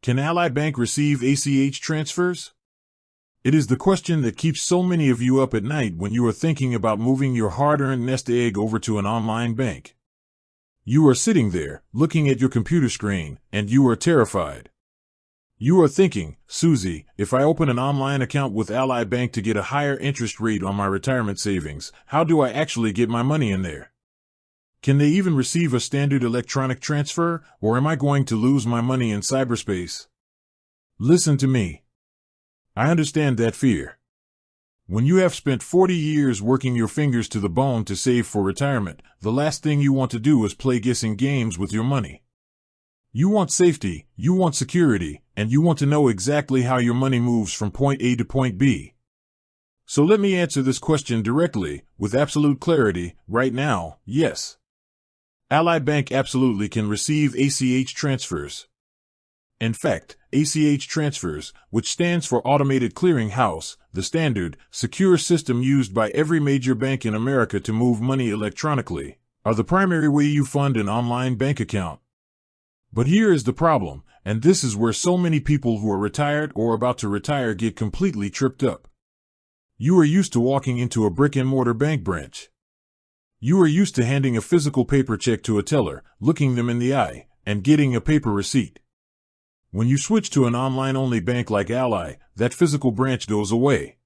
Can Ally Bank receive ACH transfers? It is the question that keeps so many of you up at night when you are thinking about moving your hard-earned nest egg over to an online bank. You are sitting there, looking at your computer screen, and you are terrified. You are thinking, Susie, if I open an online account with Ally Bank to get a higher interest rate on my retirement savings, how do I actually get my money in there? Can they even receive a standard electronic transfer, or am I going to lose my money in cyberspace? Listen to me. I understand that fear. When you have spent 40 years working your fingers to the bone to save for retirement, the last thing you want to do is play guessing games with your money. You want safety, you want security, and you want to know exactly how your money moves from point A to point B. So let me answer this question directly, with absolute clarity, right now, yes. Ally Bank absolutely can receive ACH transfers. In fact, ACH transfers, which stands for Automated Clearing House, the standard, secure system used by every major bank in America to move money electronically, are the primary way you fund an online bank account. But here is the problem, and this is where so many people who are retired or about to retire get completely tripped up. You are used to walking into a brick-and-mortar bank branch. You are used to handing a physical paper check to a teller, looking them in the eye, and getting a paper receipt. When you switch to an online-only bank like Ally, that physical branch goes away.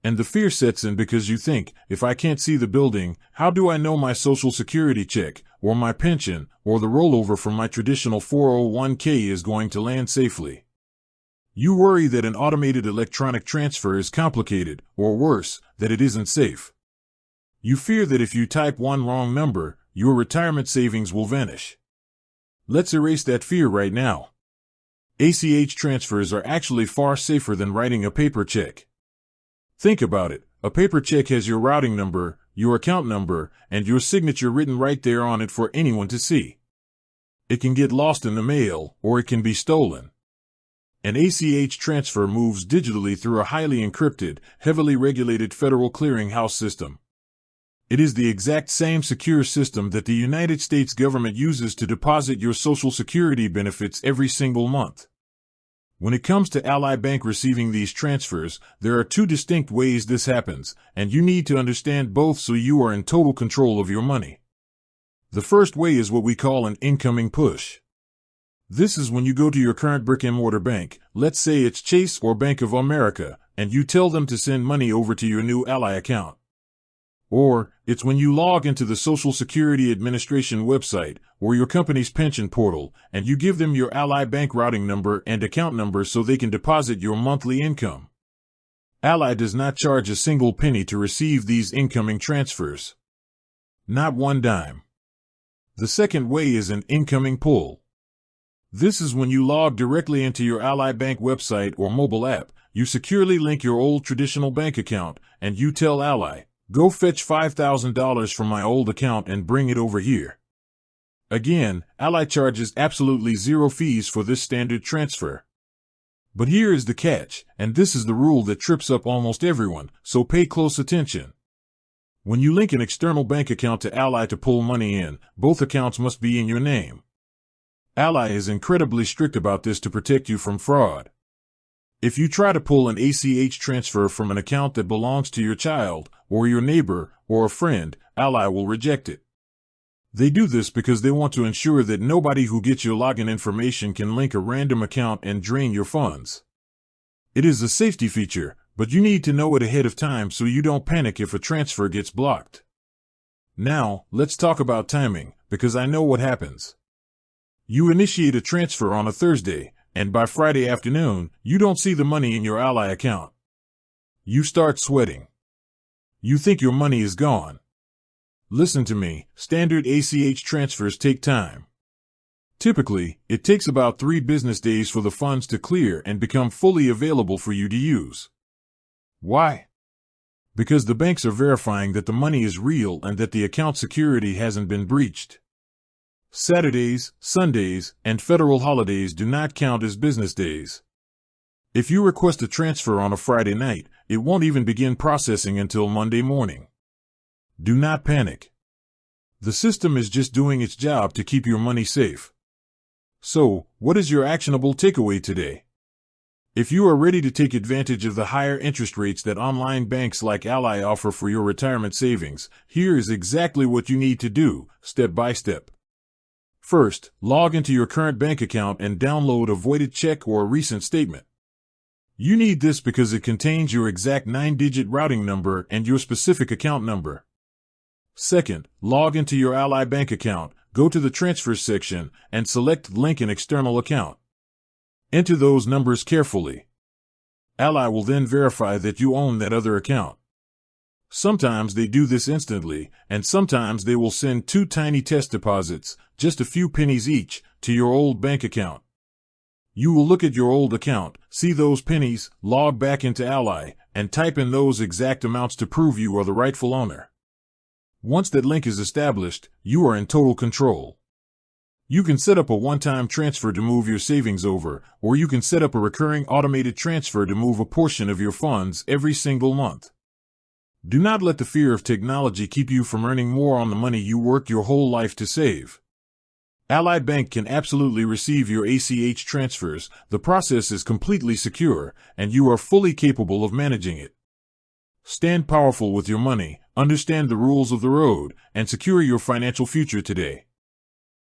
And the fear sets in because you think, if I can't see the building, how do I know my Social Security check, or my pension, or the rollover from my traditional 401k is going to land safely? You worry that an automated electronic transfer is complicated, or worse, that it isn't safe. You fear that if you type one wrong number, your retirement savings will vanish. Let's erase that fear right now. ACH transfers are actually far safer than writing a paper check. Think about it. A paper check has your routing number, your account number, and your signature written right there on it for anyone to see. It can get lost in the mail, or it can be stolen. An ACH transfer moves digitally through a highly encrypted, heavily regulated federal clearinghouse system. It is the exact same secure system that the United States government uses to deposit your Social Security benefits every single month. When it comes to Ally Bank receiving these transfers, there are two distinct ways this happens, and you need to understand both so you are in total control of your money. The first way is what we call an incoming push. This is when you go to your current brick-and-mortar bank, let's say it's Chase or Bank of America, and you tell them to send money over to your new Ally account. Or, it's when you log into the Social Security Administration website, or your company's pension portal, and you give them your Ally Bank routing number and account number so they can deposit your monthly income. Ally does not charge a single penny to receive these incoming transfers. Not one dime. The second way is an incoming pull. This is when you log directly into your Ally Bank website or mobile app, you securely link your old traditional bank account, and you tell Ally, go fetch $5,000 from my old account and bring it over here. Again, Ally charges absolutely zero fees for this standard transfer. But here is the catch, and this is the rule that trips up almost everyone, so pay close attention. When you link an external bank account to Ally to pull money in, both accounts must be in your name. Ally is incredibly strict about this to protect you from fraud. If you try to pull an ACH transfer from an account that belongs to your child, or your neighbor, or a friend, Ally will reject it. They do this because they want to ensure that nobody who gets your login information can link a random account and drain your funds. It is a safety feature, but you need to know it ahead of time so you don't panic if a transfer gets blocked. Now, let's talk about timing, because I know what happens. You initiate a transfer on a Thursday, and by Friday afternoon, you don't see the money in your Ally account. You start sweating. You think your money is gone. Listen to me, standard ACH transfers take time. Typically, it takes about 3 business days for the funds to clear and become fully available for you to use. Why? Because the banks are verifying that the money is real and that the account security hasn't been breached. Saturdays, Sundays, and federal holidays do not count as business days. If you request a transfer on a Friday night, it won't even begin processing until Monday morning. Do not panic. The system is just doing its job to keep your money safe. So, what is your actionable takeaway today? If you are ready to take advantage of the higher interest rates that online banks like Ally offer for your retirement savings, here is exactly what you need to do, step by step. First, log into your current bank account and download a voided check or a recent statement. You need this because it contains your exact 9-digit routing number and your specific account number. Second, log into your Ally bank account, go to the Transfers section, and select Link an external account. Enter those numbers carefully. Ally will then verify that you own that other account. Sometimes they do this instantly, and sometimes they will send 2 tiny test deposits, just a few pennies each, to your old bank account. You will look at your old account, see those pennies, log back into Ally, and type in those exact amounts to prove you are the rightful owner. Once that link is established, you are in total control. You can set up a one-time transfer to move your savings over, or you can set up a recurring automated transfer to move a portion of your funds every single month. Do not let the fear of technology keep you from earning more on the money you worked your whole life to save. Ally Bank can absolutely receive your ACH transfers. The process is completely secure, and you are fully capable of managing it. Stand powerful with your money, understand the rules of the road, and secure your financial future today.